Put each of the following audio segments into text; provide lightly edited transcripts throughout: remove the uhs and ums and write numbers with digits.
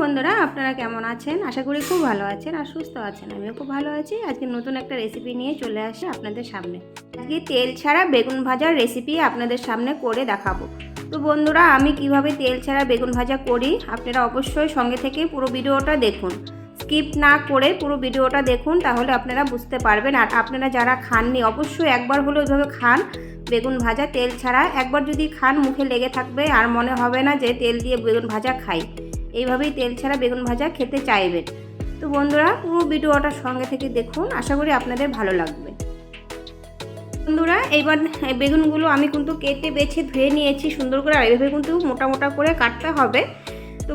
বন্ধুরা, আপনারা কেমন আছেন? আশা করি খুব ভালো আছেন আর সুস্থ আছেন। আমিও খুব ভালো আছি। আজকে নতুন একটা রেসিপি নিয়ে চলে আসি আপনাদের সামনে। আজকে তেল ছাড়া বেগুন ভাজার রেসিপি আপনাদের সামনে করে দেখাবো। তো বন্ধুরা, আমি কিভাবে তেল ছাড়া বেগুন ভাজা করি আপনারা অবশ্যই সঙ্গে থেকে পুরো ভিডিওটা দেখুন। স্কিপ না করে পুরো ভিডিওটা দেখুন, তাহলে আপনারা বুঝতে পারবেন। আর আপনারা যারা খাননি অবশ্যই একবার হলেও এইভাবে খান বেগুন ভাজা তেল ছাড়া। একবার যদি খান মুখে লেগে থাকবে আর মনে হবে না যে তেল দিয়ে বেগুন ভাজা খাই। এইভাবেই তেল ছাড়া বেগুন ভাজা খেতে চাইবেন। তো বন্ধুরা, পুরো ভিডিওটা সঙ্গে থেকে দেখুন, আশা করি আপনাদের ভালো লাগবে। বন্ধুরা, এইবার বেগুনগুলো আমি কিন্তু কেটে বেছে ধুয়ে নিয়েছি সুন্দর করে। আর এইভাবে কিন্তু মোটা মোটা করে কাটতে হবে। তো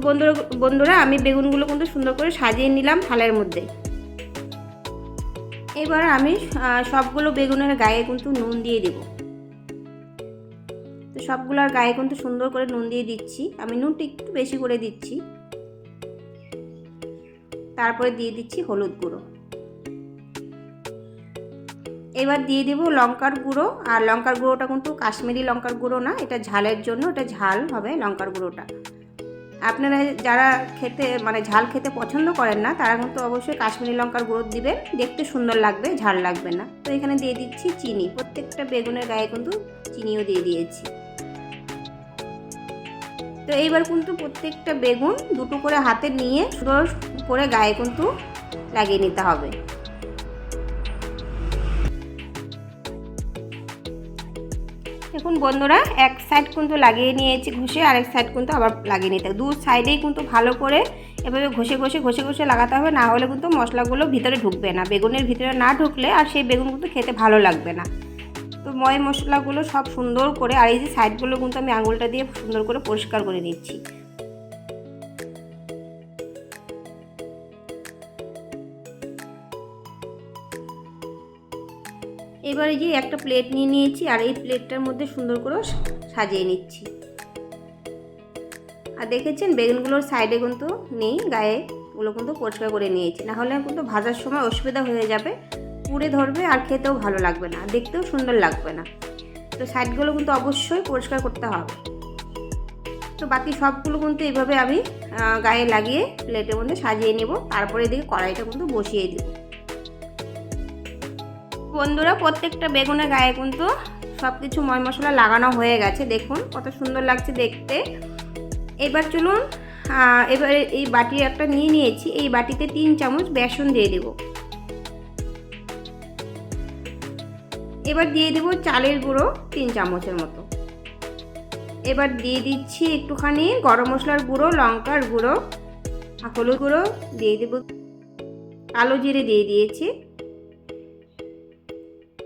বন্ধুরা আমি বেগুনগুলো কিন্তু সুন্দর করে সাজিয়ে নিলাম থালের মধ্যে। এবার আমি সবগুলো বেগুনের গায়ে কিন্তু নুন দিয়ে দেব। তো সবগুলোর গায়ে কিন্তু সুন্দর করে নুন দিয়ে দিচ্ছি। আমি নুনটা একটু বেশি করে দিচ্ছি। তারপরে দিয়ে দিচ্ছি হলুদ গুঁড়ো। এবার দিয়ে দেব লঙ্কার গুঁড়ো। আর লঙ্কার গুঁড়োটা কিন্তু কাশ্মীরি লঙ্কার গুঁড়ো না, এটা ঝালের জন্য, এটা ঝাল হবে লঙ্কার গুঁড়োটা। আপনারা যারা ঝাল খেতে পছন্দ করেন না তারা কিন্তু অবশ্যই কাশ্মীরি লঙ্কার গুঁড়ো দিবেন, দেখতে সুন্দর লাগবে, ঝাল লাগবে না। তো এখানে দিয়ে দিচ্ছি চিনি। প্রত্যেকটা বেগুনের গায়ে কিন্তু চিনিও দিয়ে দিয়েছি। তো এইবার কিন্তু প্রত্যেকটা বেগুন দুটো করে হাতে নিয়ে সুন্দর করে গায়ে কিন্তু লাগিয়ে নিতে হবে। দেখুন বন্ধুরা, এক সাইড কিন্তু লাগিয়ে নিয়েছি ঘষে, আরেক সাইড কিন্তু আবার লাগিয়ে নিতে হবে। দু সাইডেই কিন্তু ভালো করে এভাবে ঘষে ঘষে লাগাতে হবে, না হলে কিন্তু মশলাগুলো ভিতরে ঢুকবে না। বেগুনের ভিতরে না ঢুকলে আর সেই বেগুন কিন্তু খেতে ভালো লাগবে না। তো মশলাগুলো সব সুন্দর করে, আর এই যে সাইডগুলো কিন্তু আমি আঙুলটা দিয়ে সুন্দর করে পরিষ্কার করে নিচ্ছি। এবার এই যে একটা প্লেট নিয়ে নিয়েছি, আর এই প্লেটটার মধ্যে সুন্দর করে সাজিয়ে নিচ্ছি। আর দেখেছেন বেগুনগুলোর সাইডে কিন্তু নেই, গায়ে ওগুলো কিন্তু পরিষ্কার করে নিয়েছি, না হলে কিন্তু ভাজার সময় অসুবিধা হয়ে যাবে, পুড়ে ধরবে আর খেতেও ভালো লাগবে না, দেখতেও সুন্দর লাগবে না। তো সাইডগুলো কিন্তু অবশ্যই পরিষ্কার করতে হবে। তো বাকি সবগুলো কিন্তু এইভাবে আমি গায়ে লাগিয়ে প্লেটের মধ্যে সাজিয়ে নেব। তারপরে এদিকে কড়াইটা কিন্তু বসিয়ে দেব। বন্ধুরা, প্রত্যেকটা বেগুনের গায়ে কিন্তু সব কিছু মশলা লাগানো হয়ে গেছে। দেখুন কত সুন্দর লাগছে দেখতে। এবার চলুন, এবারে এই বাটি একটা নিয়ে নিয়েছি, এই বাটিতে 3 চামচ বেসন দিয়ে দেব। এবার দিয়ে দেব চালের গুঁড়ো 3 চামচের মতো। এবার দিয়ে দিচ্ছি একটুখানি গরম মশলার গুঁড়ো, লঙ্কার গুঁড়ো, হলুদ গুঁড়ো দিয়ে দেব, কালো জিরে দিয়ে দিয়েছি,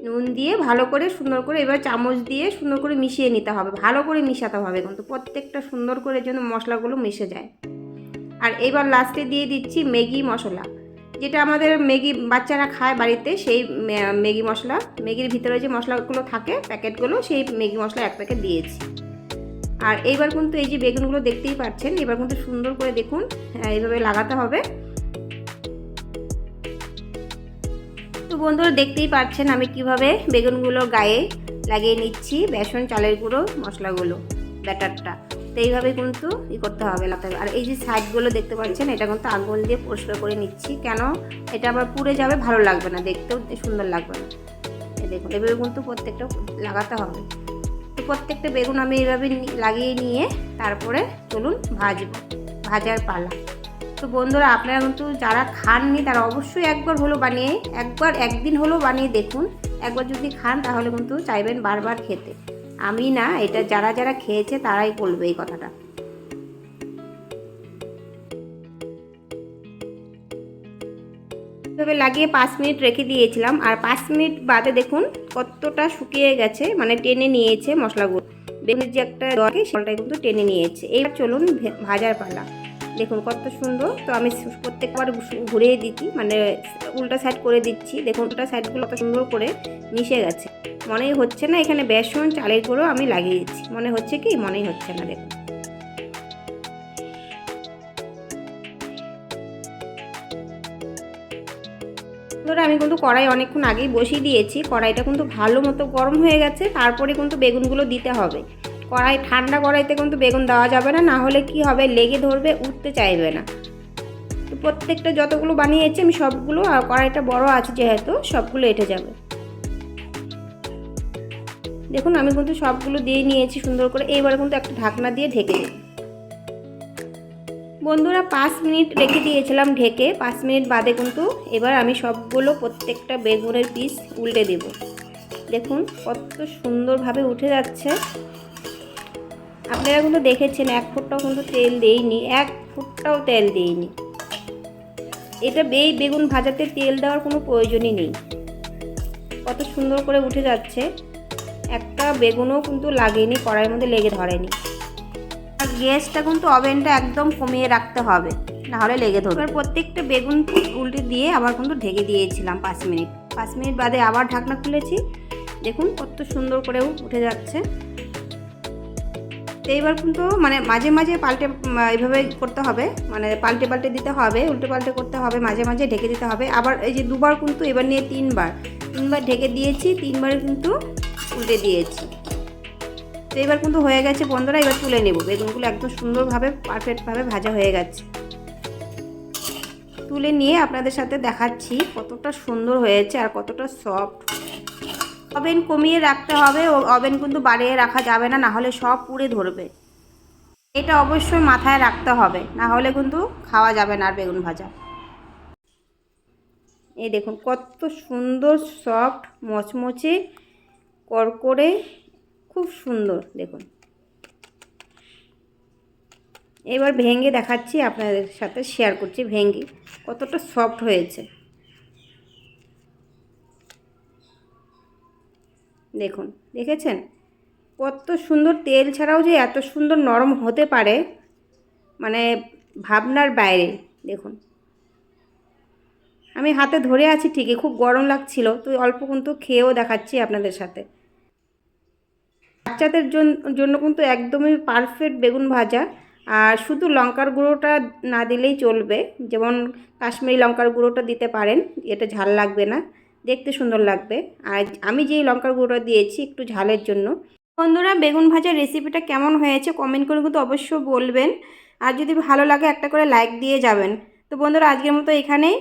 নুন দিয়ে ভালো করে সুন্দর করে এবার চামচ দিয়ে সুন্দর করে মিশিয়ে নিতে হবে। ভালো করে মিশাতে হবে কিন্তু প্রত্যেকটা সুন্দর করে যেন মশলাগুলো মিশে যায়। আর এবার লাস্টে দিয়ে দিচ্ছি ম্যাগি মশলা, যেটা আমাদের ম্যাগি বাচ্চারা খায় বাড়িতে, সেই ম্যাগি মশলা, ম্যাগির ভিতরে যে মশলাগুলো থাকে প্যাকেটগুলো, সেই ম্যাগি মশলা 1 প্যাকেট দিয়েছি। আর এইবার কিন্তু এই যে বেগুনগুলো দেখতেই পাচ্ছেন, এবার কিন্তু সুন্দর করে দেখুন এইভাবে লাগাতে হবে। তো বন্ধুরা দেখতেই পাচ্ছেন আমি কিভাবে বেগুনগুলো গায়ে লাগিয়ে নিচ্ছি বেসন, চালের গুঁড়ো, মশলাগুলো, ব্যাটারটা। তো এইভাবে কিন্তু করতে হবে, লাগাতে হবে। আর এই যে সাইডগুলো দেখতে পাচ্ছেন, এটা কিন্তু আঙুল দিয়ে পরিষ্কার করে নিচ্ছি, কেন এটা আবার পুড়ে যাবে, ভালো লাগবে না, দেখতেও সুন্দর লাগবে না। এই দেখুন এভাবে কিন্তু প্রত্যেকটা লাগাতে হবে। তো প্রত্যেকটা বেগুন আমি এইভাবে লাগিয়ে নিয়ে তারপরে চলুন ভাজার পালা। তো বন্ধুরা, আপনারা কিন্তু যারা খাননি তারা অবশ্যই একদিন হলেও বানিয়ে দেখুন। একবার যদি খান তাহলে কিন্তু চাইবেন বারবার খেতে। আমি না, এটা যারা খেয়েছে তারাই বলবে এই কথাটা। এভাবে লাগিয়ে 5 মিনিট রেখে দিয়েছিলাম, আর 5 মিনিট বাদে দেখুন কতটা শুকিয়ে গেছে, মানে টেনে নিয়েছে মশলাগুলো। বেগুনের যে একটা দরকে সেটাই কিন্তু টেনে নিয়েছে। এইবার চলুন ভাজার পালা। দেখুন কত সুন্দর। তো আমি প্রত্যেকবার ঘুরিয়ে দিচ্ছি, মানে উল্টা সাইড করে দিচ্ছি। দেখুন উল্টা সাইডগুলো কত সুন্দর করে মিশে গেছে। মনেই হচ্ছে না এখানে বেসন, চালের গুঁড়ো আমি লাগিয়েছি, মনে হচ্ছে কি? মনেই হচ্ছে না। দেখুন ধরো আমি কিন্তু কড়াই অনেকক্ষণ আগেই বসিয়ে দিয়েছি, কড়াইটা কিন্তু ভালো মতো গরম হয়ে গেছে। তারপরে কিন্তু বেগুনগুলো দিতে হবে। ঠান্ডা কড়াইতে কিন্তু বেগুন দেওয়া যাবে না, না হলে কি হবে, লেগে ধরবে, উঠতে চাইবে না। প্রত্যেকটা যতগুলো বানিয়েছি আমি সবগুলো, আর কড়াইটা বড় আছে যেহেতু সবগুলো এঁটে যাবে। দেখুন আমি কিন্তু সবগুলো দিয়ে নিয়েছি সুন্দর করে। এইবারে কিন্তু একটা ঢাকনা দিয়ে ঢেকে দেব। বন্ধুরা 5 মিনিট রেখে দিয়েছিলাম ঢেকে। 5 মিনিট বাদে কিন্তু এবার আমি সবগুলো প্রত্যেকটা বেগুনের পিস উল্টে দেব। দেখুন কত সুন্দরভাবে উঠে যাচ্ছে। আপনারা কিন্তু দেখেছেন 1 ফুটটাও কিন্তু তেল দেইনি, 1 ফুটটাও তেল দেইনি। এটা বেগুন ভাজাতে তেল দেওয়ার কোনো প্রয়োজনই নেই। কত সুন্দর করে উঠে যাচ্ছে, একটা বেগুনও কিন্তু লাগেনি, কড়াইয়ের মধ্যে লেগে ধরেনি। আর গ্যাসটা কিন্তু ওভেনটা একদম কমিয়ে রাখতে হবে, নাহলে লেগে ধরবে। এবার প্রত্যেকটা বেগুন উল্টে দিয়ে আবার কিন্তু ঢেকে দিয়েছিলাম 5 মিনিট। 5 মিনিট বাদে আবার ঢাকনা খুলেছি। দেখুন কত সুন্দর করে উঠে যাচ্ছে। তো এইবার কিন্তু মাঝে মাঝে পাল্টে এইভাবে করতে হবে, পাল্টে পাল্টে দিতে হবে, উল্টে পাল্টে করতে হবে, মাঝে মাঝে ঢেকে দিতে হবে। আবার এই যে 2বার কিন্তু এবার নিয়ে 3বার ঢেকে দিয়েছি, 3বার কিন্তু উল্টে দিয়েছি। তো এবার কিন্তু হয়ে গেছে বন্ধুরা। এবার তুলে নেব। বেগুনগুলো একদম সুন্দরভাবে পারফেক্টভাবে ভাজা হয়ে গেছে। তুলে নিয়ে আপনাদের সাথে দেখাচ্ছি কতটা সুন্দর হয়েছে আর কতটা সফট। ওভেন কমিয়ে রাখতে হবে, ওভেন কিন্তু বাড়িয়ে রাখা যাবে না, নাহলে সব পুড়ে ধরবে। এটা অবশ্যই মাথায় রাখতে হবে, না হলে কিন্তু খাওয়া যাবে না আর বেগুন ভাজা। এই দেখুন কত সুন্দর সফট, মচমচে, করকরে, খুব সুন্দর। দেখুন এবার ভেঙে দেখাচ্ছি, আপনাদের সাথে শেয়ার করছি ভেঙে কতটা সফট হয়েছে। দেখুন দেখেছেন কত সুন্দর, তেল ছাড়াও যে এত সুন্দর নরম হতে পারে ভাবনার বাইরে। দেখুন আমি হাতে ধরে আছি ঠিকই, খুব গরম লাগছিল, তো অল্প কিন্তু খেয়েও দেখাচ্ছি আপনাদের সাথে। বাচ্চাদের জন্য কিন্তু একদমই পারফেক্ট বেগুন ভাজা। আর শুধু লঙ্কার গুঁড়োটা না দিলেই চলবে, যেমন কাশ্মীরি লঙ্কার গুঁড়োটা দিতে পারেন, এটা ঝাল লাগবে না, দেখতে সুন্দর লাগবে। আর আমি যেই লঙ্কার গুঁড়োটা দিয়েছি একটু ঝালের জন্য। বন্ধুরা বেগুন ভাজার রেসিপিটা কেমন হয়েছে কমেন্ট করে কিন্তু অবশ্যই বলবেন। আর যদি ভালো লাগে একটা করে লাইক দিয়ে যাবেন। তো বন্ধুরা আজকের মতো এখানেই।